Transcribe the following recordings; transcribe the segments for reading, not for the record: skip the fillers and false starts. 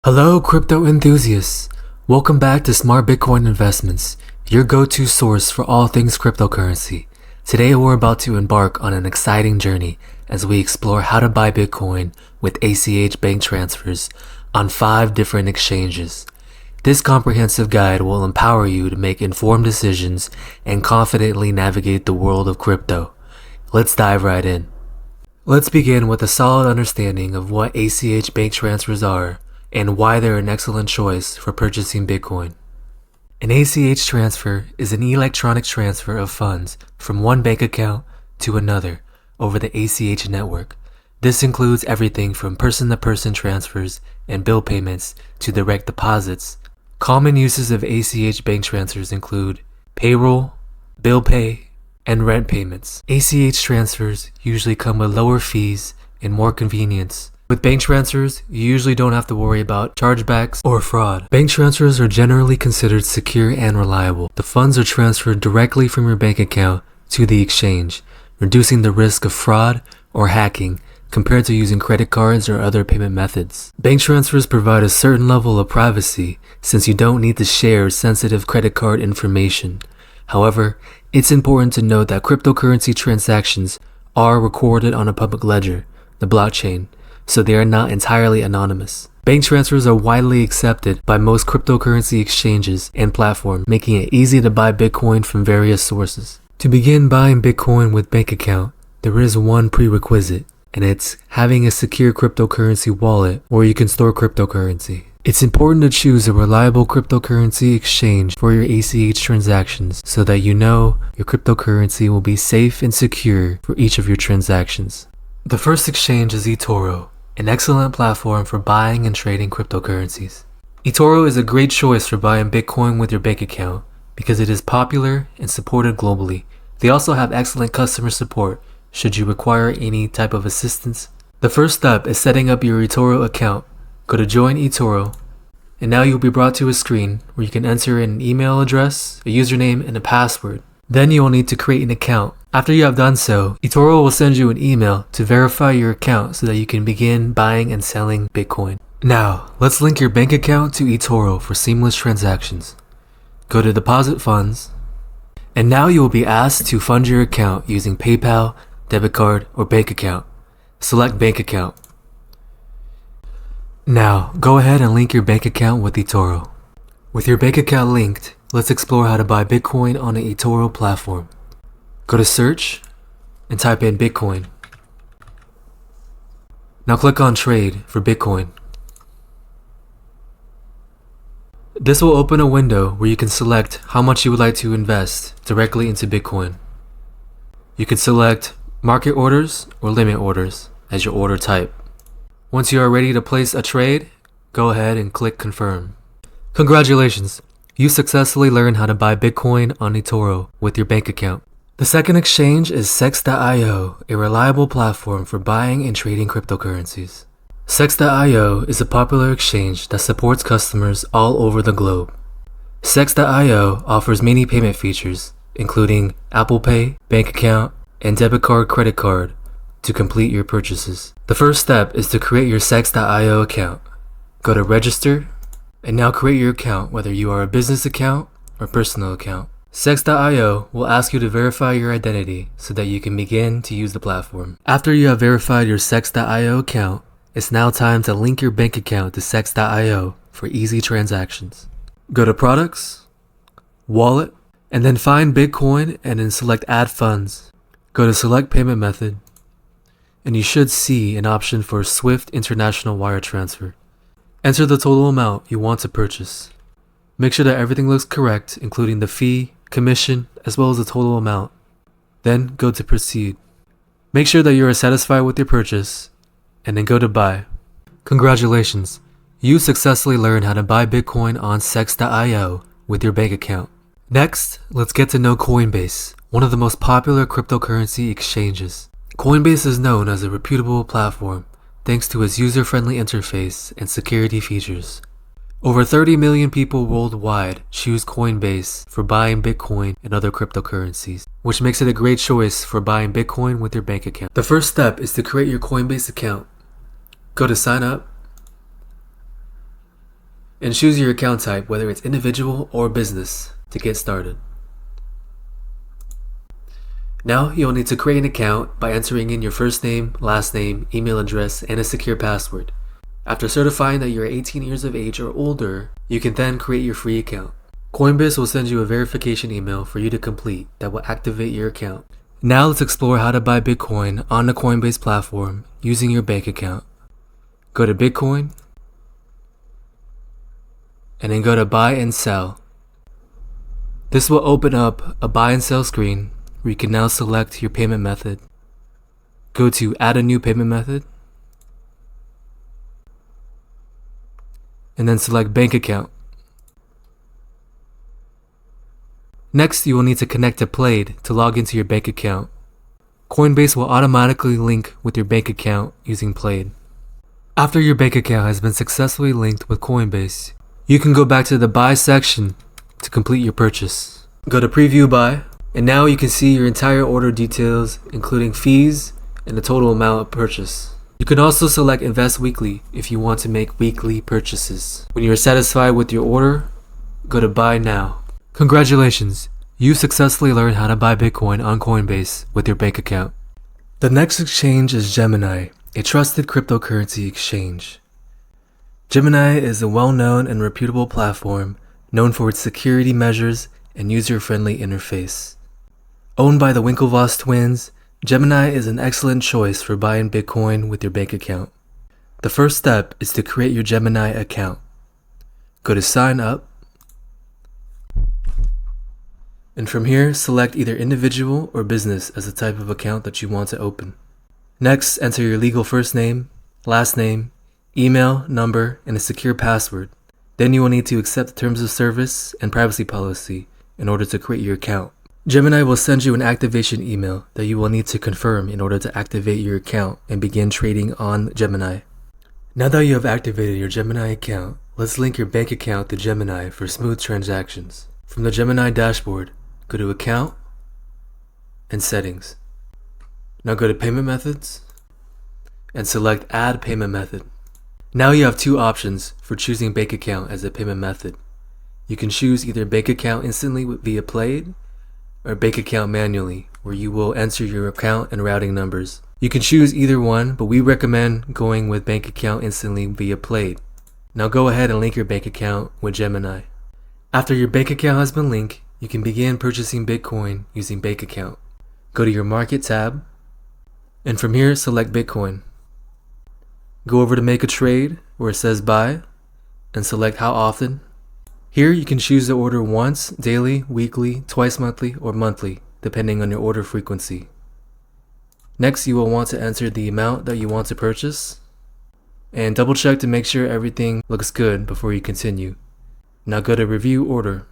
Hello, crypto enthusiasts. Welcome back to Smart Bitcoin Investments, your go-to source for all things cryptocurrency. Today, we're about to embark on an exciting journey as we explore how to buy Bitcoin with ACH bank transfers on 5 different exchanges. This comprehensive guide will empower you to make informed decisions and confidently navigate the world of crypto. Let's dive right in. Let's begin with a solid understanding of what ACH bank transfers are and why they're an excellent choice for purchasing Bitcoin. An ACH transfer is an electronic transfer of funds from one bank account to another over the ACH network. This includes everything from person-to-person transfers and bill payments to direct deposits. Common uses of ACH bank transfers include payroll, bill pay, and rent payments. ACH transfers usually come with lower fees and more convenience. With bank transfers, you usually don't have to worry about chargebacks or fraud. Bank transfers are generally considered secure and reliable. The funds are transferred directly from your bank account to the exchange, reducing the risk of fraud or hacking compared to using credit cards or other payment methods. Bank transfers provide a certain level of privacy since you don't need to share sensitive credit card information. However, it's important to note that cryptocurrency transactions are recorded on a public ledger, the blockchain, so they are not entirely anonymous. Bank transfers are widely accepted by most cryptocurrency exchanges and platforms, making it easy to buy Bitcoin from various sources. To begin buying Bitcoin with bank account, there is one prerequisite, and it's having a secure cryptocurrency wallet where you can store cryptocurrency. It's important to choose a reliable cryptocurrency exchange for your ACH transactions so that you know your cryptocurrency will be safe and secure for each of your transactions. The first exchange is eToro, an excellent platform for buying and trading cryptocurrencies. eToro is a great choice for buying Bitcoin with your bank account because it is popular and supported globally. They also have excellent customer support should you require any type of assistance. The first step is setting up your eToro account. Go to Join eToro, and now you'll be brought to a screen where you can enter an email address, a username, and a password. Then you will need to create an account. After you have done so, eToro will send you an email to verify your account so that you can begin buying and selling Bitcoin. Now, let's link your bank account to eToro for seamless transactions. Go to Deposit Funds, and now you will be asked to fund your account using PayPal, debit card, or bank account. Select Bank Account. Now, go ahead and link your bank account with eToro. With your bank account linked, let's explore how to buy Bitcoin on an eToro platform. Go to Search and type in Bitcoin. Now click on Trade for Bitcoin. This will open a window where you can select how much you would like to invest directly into Bitcoin. You can select Market Orders or Limit Orders as your order type. Once you are ready to place a trade, go ahead and click Confirm. Congratulations! You successfully learned how to buy Bitcoin on eToro with your bank account. The second exchange is Sex.io, a reliable platform for buying and trading cryptocurrencies. Sex.io is a popular exchange that supports customers all over the globe. Sex.io offers many payment features, including Apple Pay, bank account, and debit card credit card to complete your purchases. The first step is to create your Sex.io account. Go to Register, and now create your account whether you are a business account or personal account. Sex.io will ask you to verify your identity so that you can begin to use the platform. After you have verified your Sex.io account, it's now time to link your bank account to Sex.io for easy transactions. Go to Products, Wallet, and then find Bitcoin and then select Add Funds. Go to Select Payment Method, and you should see an option for Swift International Wire Transfer. Enter the total amount you want to purchase. Make sure that everything looks correct, including the fee, commission, as well as the total amount. Then go to Proceed. Make sure that you are satisfied with your purchase, and then go to Buy. Congratulations! You successfully learned how to buy Bitcoin on Sex.io with your bank account. Next, let's get to know Coinbase, one of the most popular cryptocurrency exchanges. Coinbase is known as a reputable platform thanks to its user-friendly interface and security features. Over 30 million people worldwide choose Coinbase for buying Bitcoin and other cryptocurrencies, which makes it a great choice for buying Bitcoin with your bank account. The first step is to create your Coinbase account. Go to Sign Up, and choose your account type, whether it's individual or business, to get started. Now you'll need to create an account by entering in your first name, last name, email address, and a secure password. After certifying that you're 18 years of age or older, you can then create your free account. Coinbase will send you a verification email for you to complete that will activate your account. Now let's explore how to buy Bitcoin on the Coinbase platform using your bank account. Go to Bitcoin, and then go to buy and sell. This will open up a buy and sell screen where you can now select your payment method. Go to add a new payment method, and then select bank account. Next, you will need to connect to Plaid to log into your bank account. Coinbase will automatically link with your bank account using Plaid. After your bank account has been successfully linked with Coinbase, you can go back to the buy section to complete your purchase. Go to preview buy, and now you can see your entire order details, including fees and the total amount of purchase. You can also select invest weekly if you want to make weekly purchases. When you are satisfied with your order, go to buy now. Congratulations, you successfully learned how to buy Bitcoin on Coinbase with your bank account. The next exchange is Gemini, a trusted cryptocurrency exchange. Gemini is a well-known and reputable platform known for its security measures and user-friendly interface. Owned by the Winklevoss twins, Gemini is an excellent choice for buying Bitcoin with your bank account. The first step is to create your Gemini account. Go to sign up, and from here select either individual or business as the type of account that you want to open. Next, enter your legal first name, last name, email, number, and a secure password. Then you will need to accept the terms of service and privacy policy in order to create your account. Gemini will send you an activation email that you will need to confirm in order to activate your account and begin trading on Gemini. Now that you have activated your Gemini account, let's link your bank account to Gemini for smooth transactions. From the Gemini dashboard, go to Account and Settings. Now go to Payment Methods and select Add Payment Method. Now you have two options for choosing bank account as a payment method. You can choose either bank account instantly via Plaid or bank account manually, where you will enter your account and routing numbers. You can choose either one, but we recommend going with bank account instantly via Plaid. Now go ahead and link your bank account with Gemini. After your bank account has been linked, you can begin purchasing Bitcoin using bank account. Go to your Market tab, and from here select Bitcoin. Go over to Make a Trade, where it says Buy, and select How Often. Here you can choose to order once, daily, weekly, twice monthly, or monthly, depending on your order frequency. Next, you will want to enter the amount that you want to purchase, and double check to make sure everything looks good before you continue. Now go to Review Order.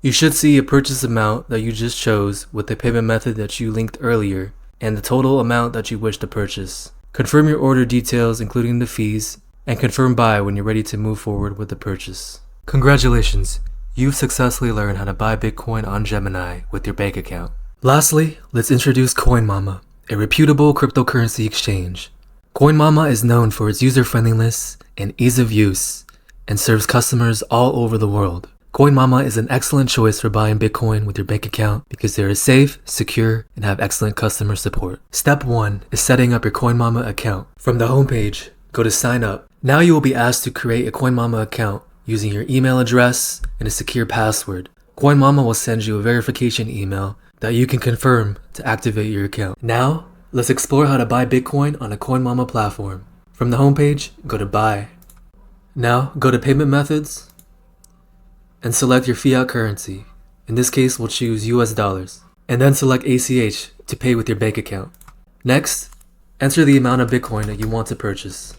You should see a purchase amount that you just chose with the payment method that you linked earlier, and the total amount that you wish to purchase. Confirm your order details, including the fees, and confirm buy when you're ready to move forward with the purchase. Congratulations, you've successfully learned how to buy Bitcoin on Gemini with your bank account. Lastly, let's introduce Coinmama, a reputable cryptocurrency exchange. Coinmama is known for its user-friendliness and ease of use and serves customers all over the world. Coinmama is an excellent choice for buying Bitcoin with your bank account because they are safe, secure, and have excellent customer support. Step 1 is setting up your Coinmama account. From the homepage, go to Sign Up. Now you will be asked to create a Coinmama account using your email address and a secure password. Coinmama will send you a verification email that you can confirm to activate your account. Now, let's explore how to buy Bitcoin on a Coinmama platform. From the homepage, go to Buy. Now, go to Payment Methods and select your fiat currency. In this case, we'll choose US dollars. And then select ACH to pay with your bank account. Next, enter the amount of Bitcoin that you want to purchase.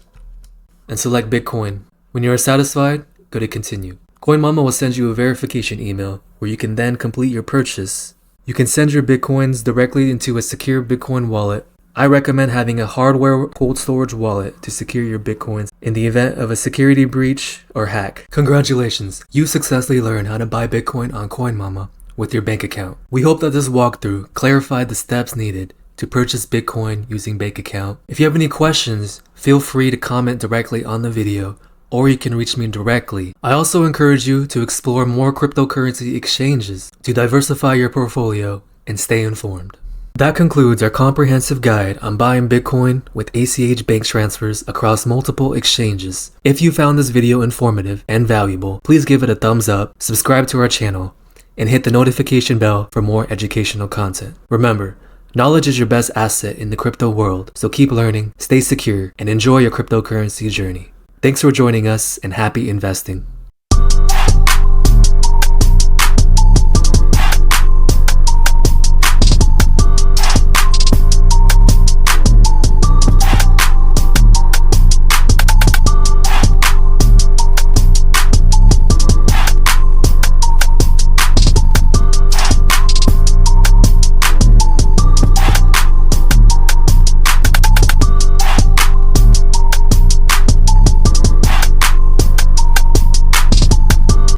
And select Bitcoin. When you are satisfied, go to Continue. Coinmama will send you a verification email where you can then complete your purchase. You can send your Bitcoins directly into a secure Bitcoin wallet. I recommend having a hardware cold storage wallet to secure your Bitcoins in the event of a security breach or hack. Congratulations, you successfully learned how to buy Bitcoin on Coinmama with your bank account. We hope that this walkthrough clarified the steps needed to purchase Bitcoin using bank account. If you have any questions, feel free to comment directly on the video or you can reach me directly. I also encourage you to explore more cryptocurrency exchanges to diversify your portfolio and stay informed. That concludes our comprehensive guide on buying Bitcoin with ACH bank transfers across multiple exchanges. If you found this video informative and valuable, please give it a thumbs up, subscribe to our channel, and hit the notification bell for more educational content. Remember, knowledge is your best asset in the crypto world, so keep learning, stay secure, and enjoy your cryptocurrency journey. Thanks for joining us, and happy investing.